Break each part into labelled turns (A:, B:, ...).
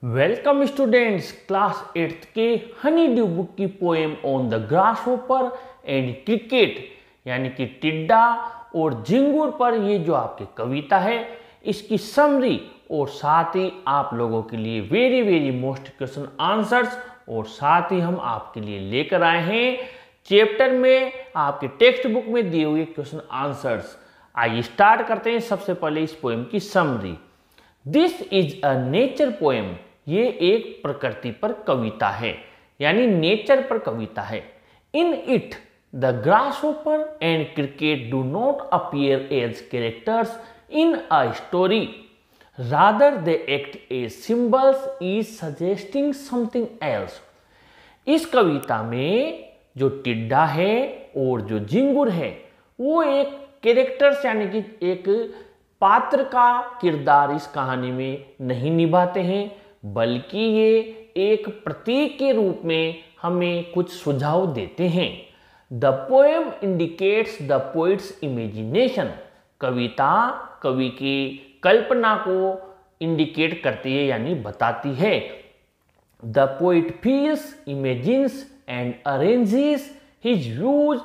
A: Welcome students, class 8th के Honeydew book की poem on the grasshopper and cricket यानी कि टिड्डा और झिंगुर पर ये जो आपकी कविता है इसकी समरी और साथ ही आप लोगों के लिए very very most question answers और साथ ही हम आपके लिए लेकर आए हैं चैप्टर में आपके टेक्स्ट बुक में दिए हुए क्वेश्चन आंसर्स। आइए स्टार्ट करते हैं। सबसे पहले इस पोएम की summary. This is a nature poem. ये एक प्रकृति पर कविता है यानी नेचर पर कविता है। In it the grasshopper and cricket do not appear as characters in a story, rather they act as symbols is suggesting something else. इस कविता में जो टिड्डा है और जो झिंगुर है वो एक कैरेक्टर्स यानी कि एक पात्र का किरदार इस कहानी में नहीं निभाते हैं, बल्कि ये एक प्रतीक के रूप में हमें कुछ सुझाव देते हैं। The poem indicates the poet's imagination. कविता कवि की कल्पना को इंडिकेट करती है यानी बताती है। The poet feels, imagines and arranges his views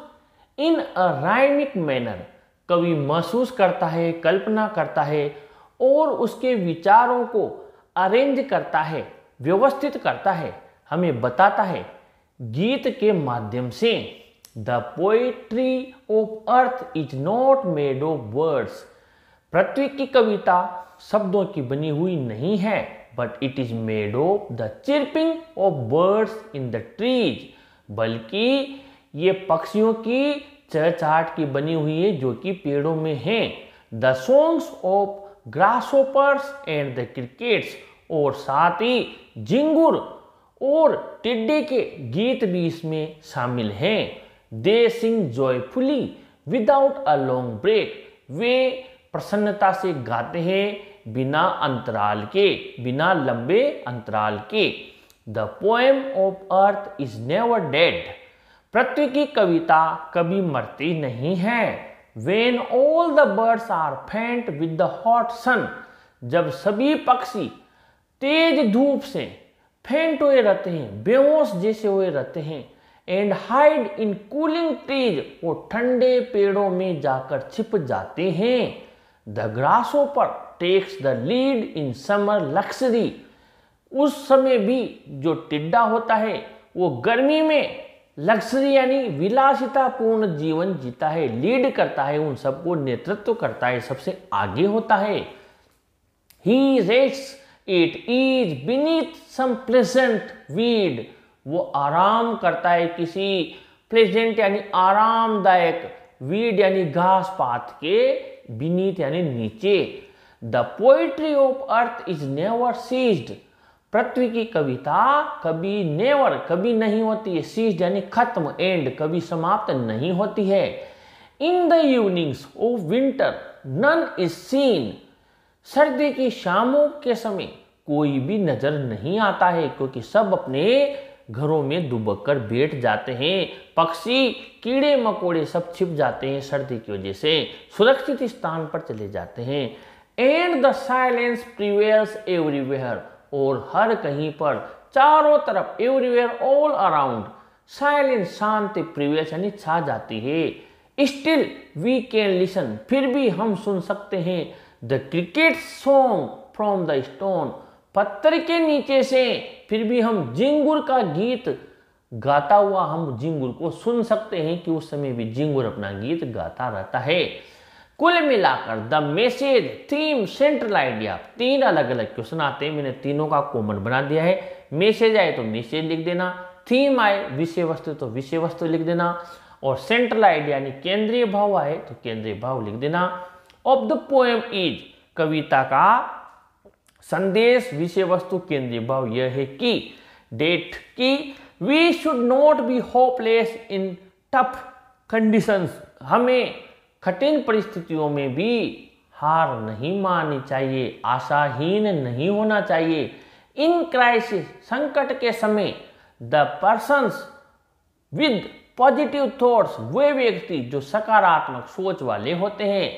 A: in a rhythmic manner. कवि महसूस करता है, कल्पना करता है और उसके विचारों को अरेंज करता है, व्यवस्थित करता है, हमें बताता है गीत के माध्यम से। The poetry of earth is not made of words. पृथ्वी की कविता शब्दों की बनी हुई नहीं है, but it is made of the chirping of birds in the trees. बल्कि ये पक्षियों की चहचहाट की बनी हुई है जो कि पेड़ों में हैं। The songs of grasshoppers and the crickets, और साथ ही झिंगुर और टिड्डे के गीत भी इसमें शामिल हैं। They sing joyfully without a long break. वे प्रसन्नता से गाते हैं बिना अंतराल के, बिना लंबे अंतराल के। The poem of earth is never dead. पृथ्वी की कविता कभी मरती नहीं है। When all the birds are faint with the hot sun, जब सभी पक्षी तेज धूप से फेंट हुए रहते हैं, बेहोश जैसे हुए रहते हैं, and hide in cooling trees, और ठंडे पेड़ों में जाकर छिप जाते हैं। The grasshopper takes the lead in summer luxury. उस समय भी जो टिड्डा होता है वो गर्मी में लक्सरी यानी विलासितापूर्ण जीवन जीता है, लीड करता है, उन सबको नेतृत्व करता है, सबसे आगे होता है। He rests it is beneath some pleasant weed. वो आराम करता है किसी प्लेजेंट यानी आरामदायक, वीड यानी घास पात के, बीनीथ यानी नीचे। The poetry of earth is never ceased. पृथ्वी की कविता कभी नेवर कभी नहीं होती है, सीज्ड यानी खत्म, एंड कभी समाप्त नहीं होती है। In the evenings of winter none is seen. सर्दी की शामों के समय कोई भी नजर नहीं आता है, क्योंकि सब अपने घरों में दुबक कर बैठ जाते हैं। पक्षी कीड़े मकोड़े सब छिप जाते हैं, सर्दी की वजह से सुरक्षित स्थान पर चले जाते हैं। And the silence prevails everywhere, और हर कहीं पर चारों तरफ, एवरीवेयर ऑल अराउंड, साइलेंस शांति प्रिवेल्स यानी छा जाती है। स्टिल वी कैन लिसन, फिर भी हम सुन सकते हैं। The cricket song from the stone, पत्थर के नीचे से फिर भी हम झिंगुर का गीत गाता हुआ हम झिंगुर को सुन सकते हैं कि उस समय भी झिंगुर अपना गीत गाता रहता है। कुल मिलाकर the message, theme, central idea, तीन अलग अलग क्वेश्चन आते हैं। मैंने तीनों का कॉमन बना दिया है। मैसेज आए तो मैसेज लिख देना, थीम आए विषय वस्तु तो विषय वस्तु लिख देना, और सेंट्रल आइडिया यानी केंद्रीय भाव आए तो केंद्रीय भाव लिख देना। ऑफ द पोएम इज, कविता का संदेश, विषय वस्तु, केंद्रीय भाव यह है कि डेट की we should not be hopeless in tough conditions. हमें कठिन परिस्थितियों में भी हार नहीं माननी चाहिए, आशाहीन नहीं होना चाहिए। इन क्राइसिस, संकट के समय, the persons with positive thoughts, वे व्यक्ति जो सकारात्मक सोच वाले होते हैं,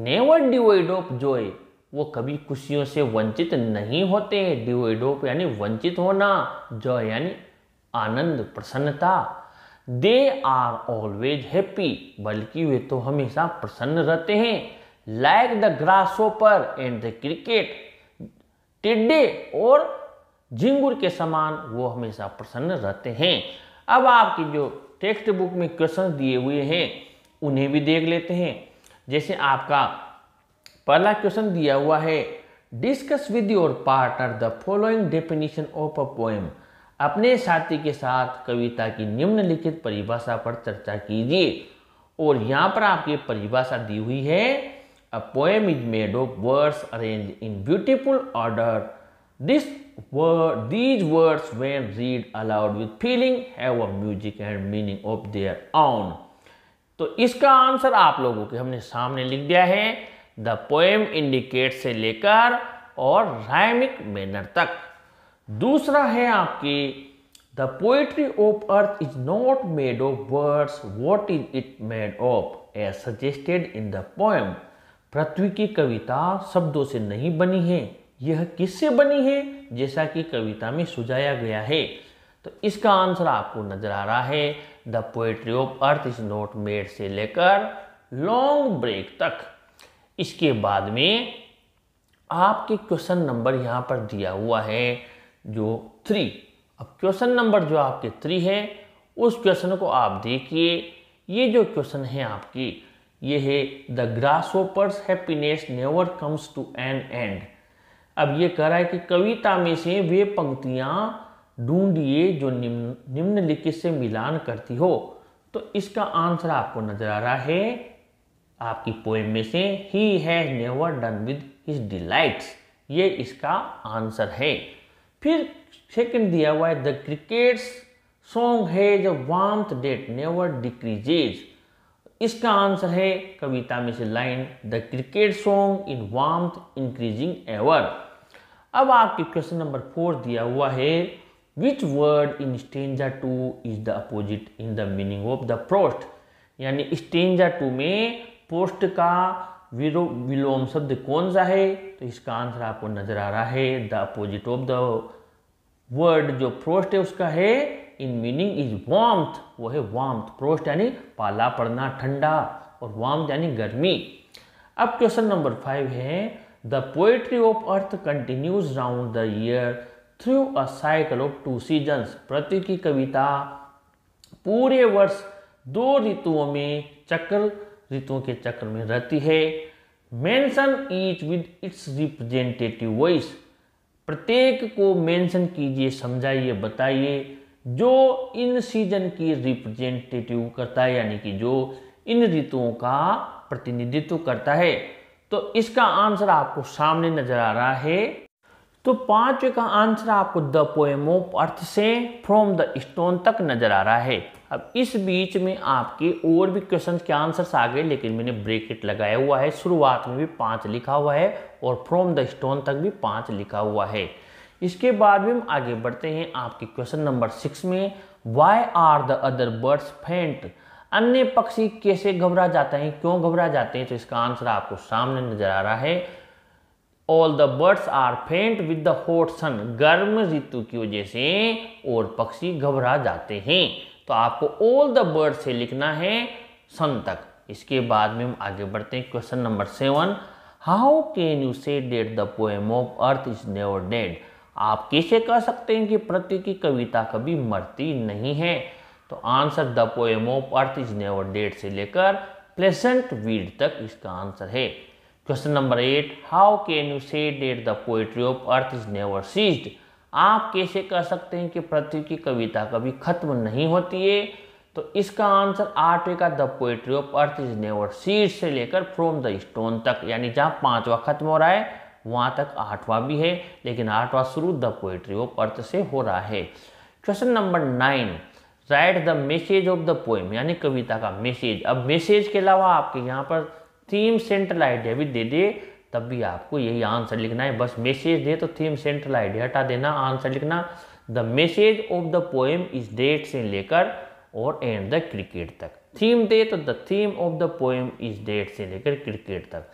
A: नेवर डिवोइड ऑफ जॉय, वो कभी खुशियों से वंचित नहीं होते। डिवोइड ऑफ यानी वंचित होना, जॉय यानी आनंद, प्रसन्नता। दे आर ऑलवेज हैप्पी, बल्कि वे तो हमेशा प्रसन्न रहते हैं। Like the grasshopper and the cricket, टिड्डे और झिंगुर के समान वो हमेशा प्रसन्न रहते हैं। अब आपकी जो टेक्स्ट बुक में क्वेश्चन दिए हुए हैं उन्हें भी देख लेते हैं। जैसे आपका पहला क्वेश्चन दिया हुआ है, discuss with your partner the following definition of a poem. अपने साथी के साथ कविता की निम्नलिखित परिभाषा पर चर्चा कीजिए। और यहाँ पर आपकी परिभाषा दी हुई है, a poem is made of words arrange in beautiful order. These words when read aloud with feeling have a music and meaning of their own। तो इसका आंसर आप लोगों के हमने सामने लिख दिया है। द पोएम इंडिकेट से लेकर और राइमिक मैनर तक। दूसरा है आपकी, the poetry of earth is not made of words, what is it made of as suggested in the poem. पृथ्वी की कविता शब्दों से नहीं बनी है, यह किससे बनी है, जैसा कि कविता में सुझाया गया है। तो इसका आंसर आपको नजर आ रहा है, the poetry of earth is not made से लेकर लॉन्ग ब्रेक तक। इसके बाद में आपके क्वेश्चन नंबर यहाँ पर दिया हुआ है जो 3। अब क्वेश्चन नंबर जो आपके 3 है उस क्वेश्चन को आप देखिए। ये जो क्वेश्चन है आपकी, ये है the grasshopper's happiness never comes to an end. अब ये कह रहा है कि कविता में से वे पंक्तियां ढूंढिए जो निम्नलिखित से मिलान करती हो। तो इसका आंसर आपको नजर आ रहा है आपकी पोएम में से, he has never done with his delights. ये इसका आंसर है। फिर सेकंड दिया हुआ है, the cricket's song has a warmth that never decreases. इसका आंसर है कविता में से line, the cricket song in warmth increasing ever. अब आपके क्वेश्चन नंबर 4 दिया हुआ है, which word in stanza 2 is the opposite in the meaning of the frost. यानी स्टेंजा 2 में पोस्ट का विलोम शब्द कौन सा है। तो इसका आंसर आपको नजर आ रहा है, the opposite of the word जो प्रोस्ट है उसका है इन मीनिंग इज वार्मथ, वो है वार्मथ। प्रोस्ट यानी पाला पड़ना, ठंडा, और वार्मथ यानी गर्मी। अब क्वेश्चन नंबर 5 है, the poetry of earth continues round the year through a cycle of 2 seasons. पृथ्वी की कविता पूरे वर्ष 2 ऋतुओं में ऋतुओं के चक्र में रहती है। Mention each with its representative voice. प्रत्येक को मेंशन कीजिए, समझाइए, बताइए जो इन सीजन की रिप्रेजेंटेटिव करता है, यानी कि जो इन ऋतुओं का प्रतिनिधित्व करता है। तो इसका आंसर आपको सामने नजर आ रहा है। तो 5वें का आंसर आपको द पोएम ऑफ अर्थ से फ्रॉम द स्टोन तक नजर आ रहा है। अब इस बीच में आपके और भी क्वेश्चन के आंसर्स आ गए, लेकिन मैंने ब्रैकेट लगाया हुआ है। शुरुआत में भी 5 लिखा हुआ है और फ्रॉम द स्टोन तक भी 5 लिखा हुआ है। इसके बाद भी हम आगे बढ़ते हैं आपके क्वेश्चन नंबर 6 में, why are the other birds faint. अन्य पक्षी कैसे घबरा जाते हैं, क्यों घबरा जाते हैं। तो इसका आंसर आपको सामने नजर आ रहा है, ऑल द बर्ड्स आर फेंट विद द हॉट सन। गर्म ऋतु की वजह से और पक्षी घबरा जाते हैं। तो आपको ऑल द बर्ड से लिखना है सन तक। इसके बाद में हम आगे बढ़ते हैं question number 7, how can you say that the poem of earth is never dead. आप कैसे कह सकते हैं कि पृथ्वी की कविता कभी मरती नहीं है। तो answer the poem of earth is never dead से लेकर प्लेजेंट वीड तक इसका आंसर है। Question number 8, how can you say that the poetry of earth is never ceased. आप कैसे कह सकते हैं कि पृथ्वी की कविता कभी खत्म नहीं होती है। तो इसका आंसर 8वें का the poetry of earth is never ceased से लेकर फ्रॉम द स्टोन तक, यानी जहाँ 5वां खत्म हो रहा है वहाँ तक 8वां भी है, लेकिन 8वां शुरू द पोएट्री ऑफ अर्थ से हो रहा है। Question number 9, right the message of the poem, यानी कविता का मैसेज। अब मैसेज के अलावा आपके यहाँ पर थीम सेंट्रल आइडिया भी दे दे तब भी आपको यही आंसर लिखना है। बस मैसेज दे तो थीम सेंट्रल आइडिया हटा देना, आंसर लिखना the message of the poem is dead से लेकर और एंड द क्रिकेट तक। थीम दे तो the theme of the poem is dead से लेकर क्रिकेट तक।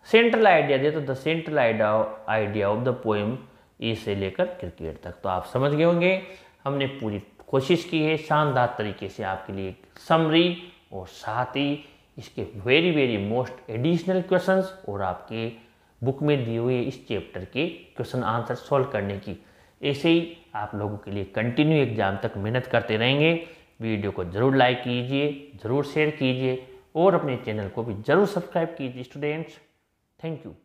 A: सेंट्रल आइडिया दिया तो the central idea of the poem a से लेकर क्रिकेट तक। तो आप समझ गए होंगे, हमने पूरी कोशिश की है शानदार तरीके से आपके लिए समरी और साथ ही इसके very very most additional questions और आपके बुक में दिए हुए इस चैप्टर के क्वेश्चन आंसर सॉल्व करने की। ऐसे ही आप लोगों के लिए कंटिन्यू एग्जाम तक मेहनत करते रहेंगे। वीडियो को ज़रूर लाइक कीजिए, ज़रूर शेयर कीजिए और अपने चैनल को भी ज़रूर सब्सक्राइब कीजिए स्टूडेंट्स। Thank you.